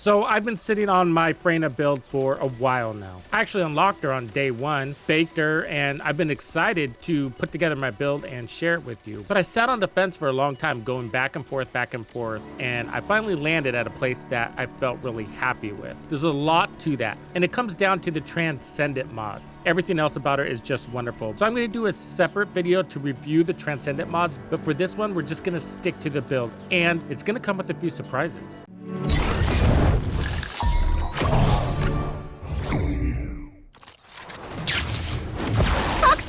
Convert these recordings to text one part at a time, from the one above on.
So I've been sitting on my Freyna build for a while now. I actually unlocked her on day one, baked her, and I've been excited to put together my build and share it with you. But I sat on the fence for a long time, going back and forth, and I finally landed at a place that I felt really happy with. There's a lot to that, and it comes down to the Transcendant mods. Everything else about her is just wonderful. So I'm going to do a separate video to review the Transcendant mods, but for this one, we're just going to stick to the build, and it's going to come with a few surprises.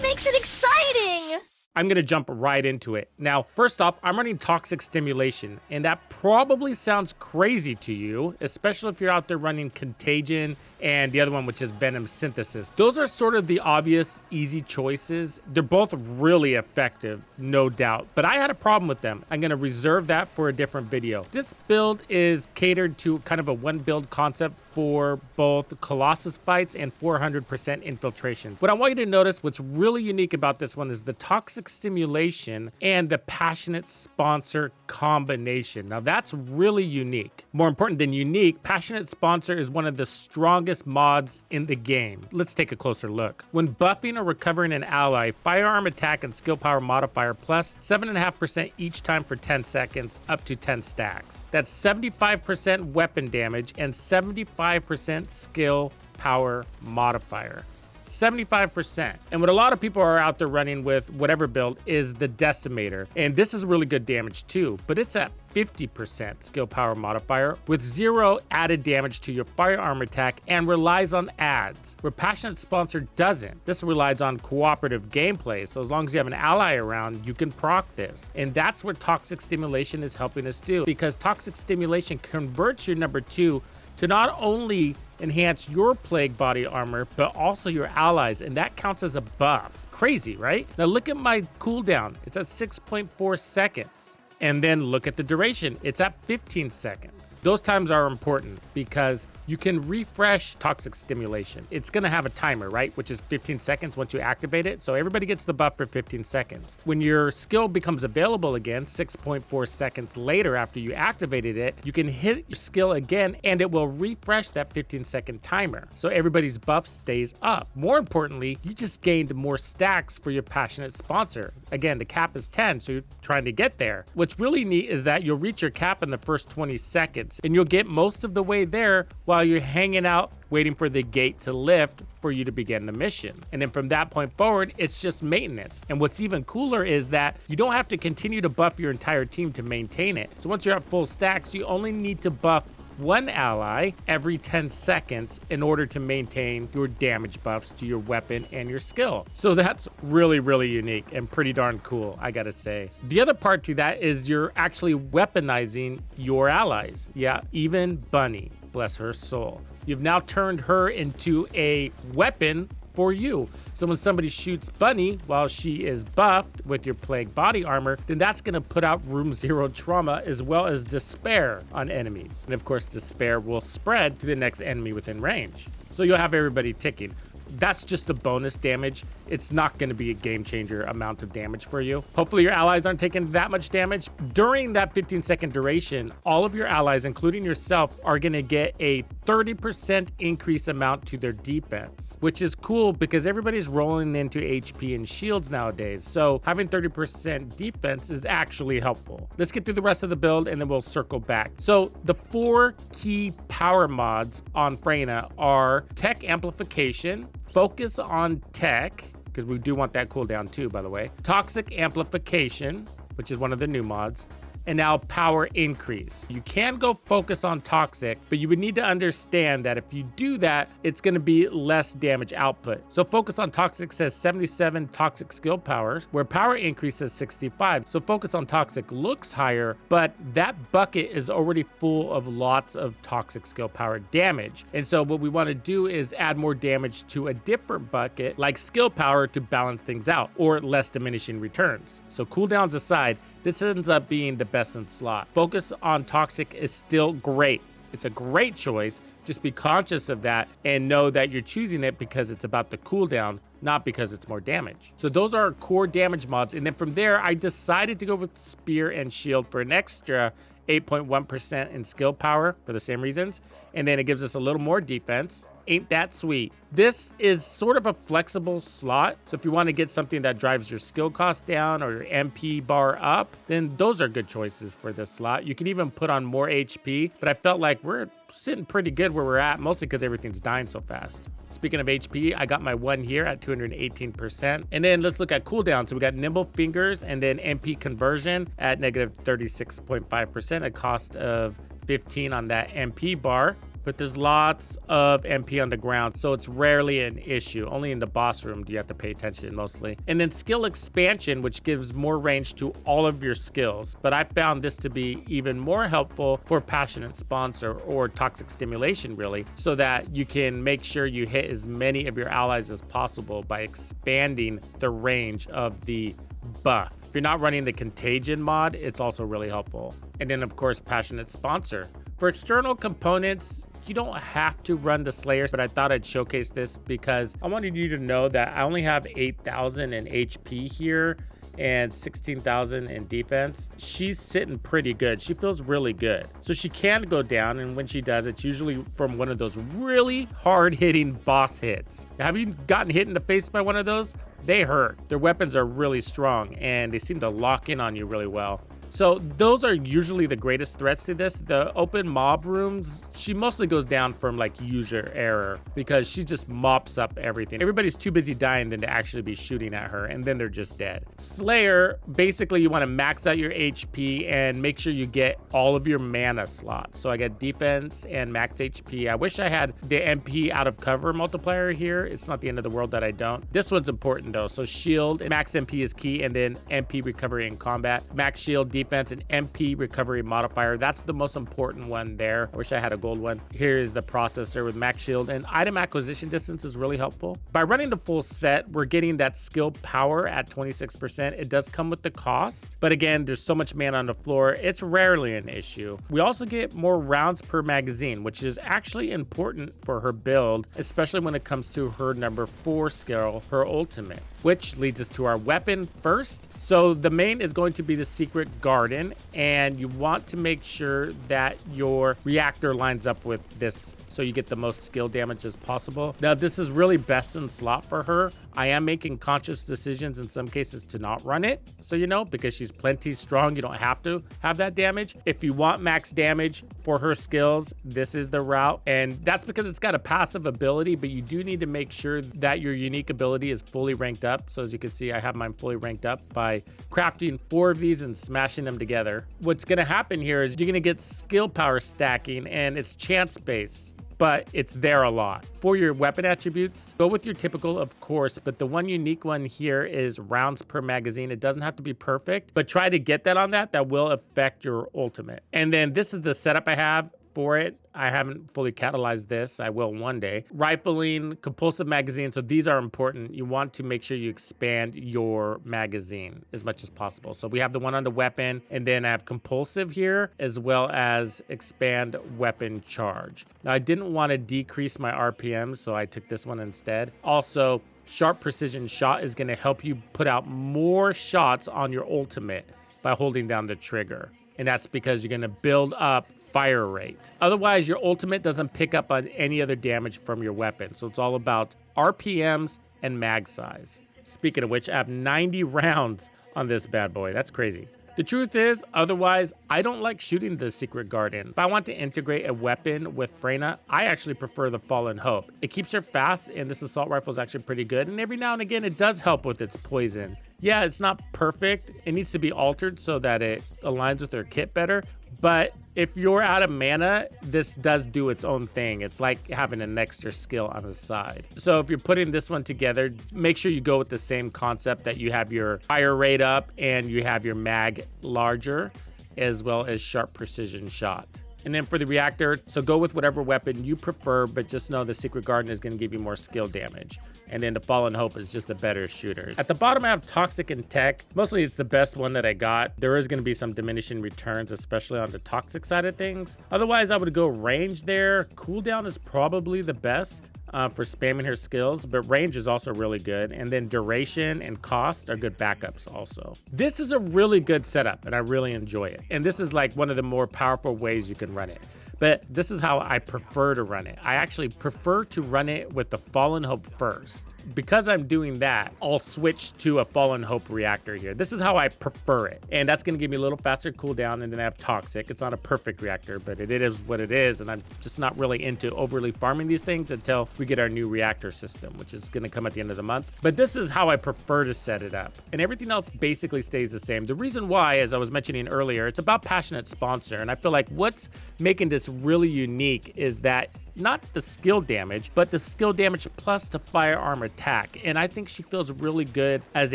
Makes it exciting! I'm going to jump right into it. Now, first off, I'm running Toxic Stimulation, and that probably sounds crazy to you, especially if you're out there running Contagion and the other one, which is Venom Synthesis. Those are sort of the obvious, easy choices. They're both really effective, no doubt, but I had a problem with them. I'm going to reserve that for a different video. This build is catered to kind of a one build concept for both Colossus fights and 400% infiltrations. What I want you to notice, what's really unique about this one is the Toxic Stimulation and the Passionate Sponsor combination. Now that's really unique. More important than unique, Passionate Sponsor is one of the strongest mods in the game. Let's take a closer look. When buffing or recovering an ally, firearm attack and skill power modifier plus 7.5% each time for 10 seconds, up to 10 stacks. That's 75% weapon damage and 75% skill power modifier. 75%. And what a lot of people are out there running with whatever build is the Decimator. And this is really good damage too, but it's at 50% skill power modifier with 0 added damage to your firearm attack and relies on adds, where Passionate Sponsor doesn't. This relies on cooperative gameplay, so as long as you have an ally around, you can proc this. And that's what Toxic Stimulation is helping us do, because Toxic Stimulation converts your number 2 to not only enhance your plague body armor, but also your allies, and that counts as a buff. Crazy, right? Now look at my cooldown. It's at 6.4 seconds. And then look at the duration. It's at 15 seconds. Those times are important because you can refresh Toxic Stimulation. It's gonna have a timer, right? Which is 15 seconds once you activate it. So everybody gets the buff for 15 seconds. When your skill becomes available again, 6.4 seconds later after you activated it, you can hit your skill again and it will refresh that 15-second timer. So everybody's buff stays up. More importantly, you just gained more stacks for your Passionate Sponsor. Again, the cap is 10, so you're trying to get there. What's really neat is that you'll reach your cap in the first 20 seconds and you'll get most of the way there while you're hanging out waiting for the gate to lift for you to begin the mission. And then from that point forward, it's just maintenance. And what's even cooler is that you don't have to continue to buff your entire team to maintain it. So once you're at full stacks, you only need to buff one ally every 10 seconds in order to maintain your damage buffs to your weapon and your skill. So that's really, really unique and pretty darn cool, I gotta say. The other part to that is you're actually weaponizing your allies. Yeah, even Bunny, bless her soul. You've now turned her into a weapon for you. So when somebody shoots Bunny while she is buffed with your plague body armor, then that's going to put out room 0 trauma as well as despair on enemies. And of course, despair will spread to the next enemy within range. So you'll have everybody ticking. That's just a bonus damage. It's not going to be a game changer amount of damage for you. Hopefully your allies aren't taking that much damage. During that 15-second duration, all of your allies, including yourself, are going to get a 30% increase amount to their defense, which is cool because everybody's rolling into HP and shields nowadays. So having 30% defense is actually helpful. Let's get through the rest of the build and then we'll circle back. So the 4 key power mods on Freyna are Tech Amplification, Focus on Tech, because we do want that cooldown too, by the way. Toxic Amplification, which is one of the new mods. And now Power Increase. You can go focus on Toxic, but you would need to understand that if you do that, it's going to be less damage output. So Focus on Toxic says 77 Toxic skill powers, where Power Increase says 65. So Focus on Toxic looks higher, but that bucket is already full of lots of Toxic skill power damage. And so what we want to do is add more damage to a different bucket, like skill power, to balance things out, or less diminishing returns. So cooldowns aside, this ends up being the best in slot. Focus on Toxic is still great. It's a great choice. Just be conscious of that and know that you're choosing it because it's about the cooldown, not because it's more damage. So those are our core damage mods. And then from there, I decided to go with Spear and Shield for an extra 8.1% in skill power for the same reasons. And then it gives us a little more defense. Ain't that sweet? This is sort of a flexible slot. So if you want to get something that drives your skill cost down or your MP bar up, then those are good choices for this slot. You can even put on more HP, but I felt like we're sitting pretty good where we're at, mostly because everything's dying so fast. Speaking of HP, I got my one here at 218%. And then let's look at cooldown. So we got nimble fingers and then MP conversion at negative 36.5%, a cost of 15 on that MP bar. But there's lots of MP on the ground, so it's rarely an issue. Only in the boss room do you have to pay attention mostly. And then skill expansion, which gives more range to all of your skills. But I found this to be even more helpful for passionate sponsor or toxic stimulation, really, so that you can make sure you hit as many of your allies as possible by expanding the range of the buff. If you're not running the contagion mod, it's also really helpful. And then of course, passionate sponsor. For external components, you don't have to run the Slayers, but I thought I'd showcase this because I wanted you to know that I only have 8,000 in HP here and 16,000 in defense. She's sitting pretty good. She feels really good. So she can go down, and when she does, it's usually from one of those really hard-hitting boss hits. Have you gotten hit in the face by one of those? They hurt. Their weapons are really strong, and they seem to lock in on you really well. So those are usually the greatest threats to this. The open mob rooms, she mostly goes down from like user error because she just mops up everything. Everybody's too busy dying than to actually be shooting at her, and then they're just dead. Slayer, basically you want to max out your HP and make sure you get all of your mana slots. So I got defense and max HP. I wish I had the MP out of cover multiplier here. It's not the end of the world that I don't. This one's important though. So shield, max MP is key, and then MP recovery in combat. Max shield, defense, and MP recovery modifier. That's the most important one there. I wish I had a gold one. Here is the processor with max shield, and item acquisition distance is really helpful. By running the full set, we're getting that skill power at 26%. It does come with the cost, but again, there's so much mana on the floor, it's rarely an issue. We also get more rounds per magazine, which is actually important for her build, especially when it comes to her number 4 skill, her ultimate, which leads us to our weapon first. So the main is going to be the secret garden, and you want to make sure that your reactor lines up with this so you get the most skill damage as possible. Now this is really best in slot for her. I am making conscious decisions in some cases to not run it, so you know, because she's plenty strong, you don't have to have that damage. If you want max damage for her skills, this is the route, and that's because it's got a passive ability, but you do need to make sure that your unique ability is fully ranked up. So as you can see, I have mine fully ranked up by crafting 4 of these and smashing them together. What's going to happen here is you're going to get skill power stacking, and it's chance based, but it's there a lot. For your weapon attributes, go with your typical, of course, but the one unique one here is rounds per magazine. It doesn't have to be perfect, but try to get that on that. That will affect your ultimate. And then this is the setup I have for it. I haven't fully catalyzed this. I will one day. Rifling, compulsive magazine. So these are important. You want to make sure you expand your magazine as much as possible. So we have the one on the weapon, and then I have compulsive here, as well as expand weapon charge. Now I didn't want to decrease my RPM, so I took this one instead. Also, sharp precision shot is going to help you put out more shots on your ultimate by holding down the trigger. And that's because you're going to build up fire rate. Otherwise, your ultimate doesn't pick up on any other damage from your weapon. So it's all about RPMs and mag size. Speaking of which, I have 90 rounds on this bad boy. That's crazy. The truth is, otherwise, I don't like shooting the secret garden. If I want to integrate a weapon with Freyna, I actually prefer the Fallen Hope. It keeps her fast, and this assault rifle is actually pretty good. And every now and again, it does help with its poison. Yeah, it's not perfect. It needs to be altered so that it aligns with her kit better. But if you're out of mana, this does do its own thing. It's like having an extra skill on the side. So if you're putting this one together, make sure you go with the same concept, that you have your fire rate up and you have your mag larger, as well as sharp precision shot. And then for the Reactor, so go with whatever weapon you prefer, but just know the Secret Garden is going to give you more skill damage. And then the Fallen Hope is just a better shooter. At the bottom, I have Toxic and Tech. Mostly it's the best one that I got. There is going to be some diminishing returns, especially on the Toxic side of things. Otherwise, I would go range there. Cooldown is probably the best for spamming her skills, but range is also really good. And then duration and cost are good backups also. This is a really good setup and I really enjoy it. And this is like one of the more powerful ways you can run it. But this is how I prefer to run it. I actually prefer to run it with the Fallen Hope first. Because I'm doing that, I'll switch to a Fallen Hope Reactor here. This is how I prefer it. And that's gonna give me a little faster cooldown, and then I have Toxic. It's not a perfect reactor, but it is what it is, and I'm just not really into overly farming these things until we get our new reactor system, which is gonna come at the end of the month. But this is how I prefer to set it up. And everything else basically stays the same. The reason why, as I was mentioning earlier, it's about Passionate Sponsor, and I feel like what's making this really unique is that not the skill damage, but the skill damage plus the firearm attack. And I think she feels really good as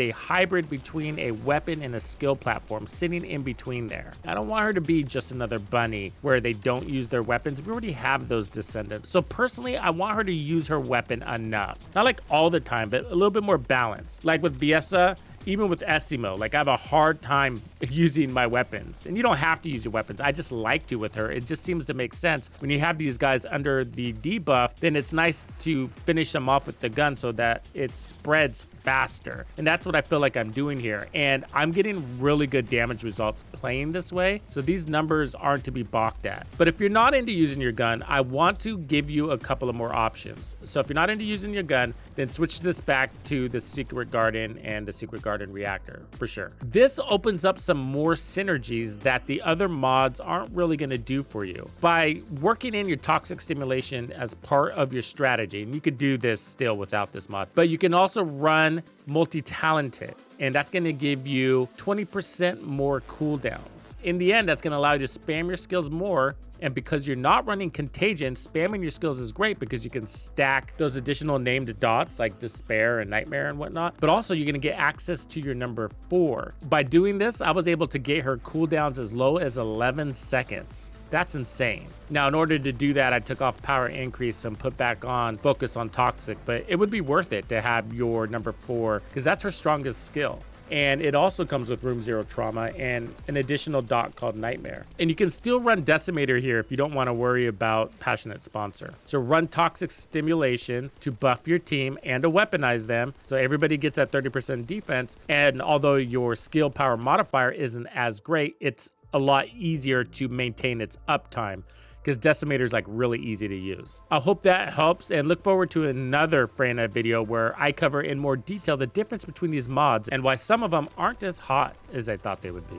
a hybrid between a weapon and a skill platform, sitting in between there. I don't want her to be just another bunny where they don't use their weapons. We already have those Descendants. So personally, I want her to use her weapon enough. Not like all the time, but a little bit more balanced. Like with Biessa, even with Essimo, like I have a hard time using my weapons. And you don't have to use your weapons. I just like to with her. It just seems to make sense. When you have these guys under the debuff, then it's nice to finish them off with the gun so that it spreads faster. And that's what I feel like I'm doing here. And I'm getting really good damage results playing this way. So these numbers aren't to be balked at. But if you're not into using your gun, I want to give you a couple of more options. So if you're not into using your gun, then switch this back to the Secret Garden and the Secret Garden Reactor for sure. This opens up some more synergies that the other mods aren't really going to do for you. By working in your toxic stimulation as part of your strategy, and you could do this still without this mod, but you can also run multi-talented, and that's going to give you 20% more cooldowns. In the end, that's going to allow you to spam your skills more. And because you're not running Contagion, spamming your skills is great because you can stack those additional named dots like Despair and Nightmare and whatnot. But also you're gonna get access to your number 4. By doing this, I was able to get her cooldowns as low as 11 seconds. That's insane. Now, in order to do that, I took off Power Increase and put back on Focus on Toxic, but it would be worth it to have your number 4 because that's her strongest skill. And it also comes with Room Zero Trauma and an additional dot called Nightmare. And you can still run Decimator here if you don't want to worry about Passionate Sponsor. So run Toxic Stimulation to buff your team and to weaponize them. So everybody gets that 30% defense. And although your skill power modifier isn't as great, it's a lot easier to maintain its uptime, because Decimator is like really easy to use. I hope that helps, and look forward to another Freyna video where I cover in more detail the difference between these mods and why some of them aren't as hot as I thought they would be.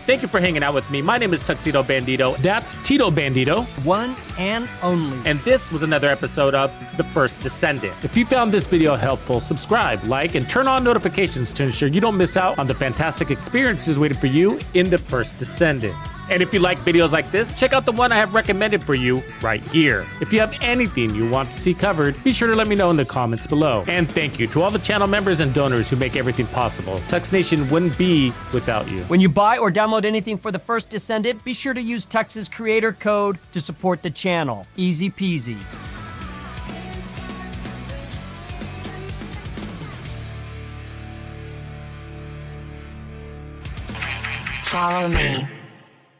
Thank you for hanging out with me. My name is Tuxedo Bandido. That's Tito Bandido. One and only. And this was another episode of The First Descendant. If you found this video helpful, subscribe, like, and turn on notifications to ensure you don't miss out on the fantastic experiences waiting for you in The First Descendant. And if you like videos like this, check out the one I have recommended for you right here. If you have anything you want to see covered, be sure to let me know in the comments below. And thank you to all the channel members and donors who make everything possible. Tux Nation wouldn't be without you. When you buy or download anything for The First Descendant, be sure to use Tux's creator code to support the channel. Easy peasy. Follow me.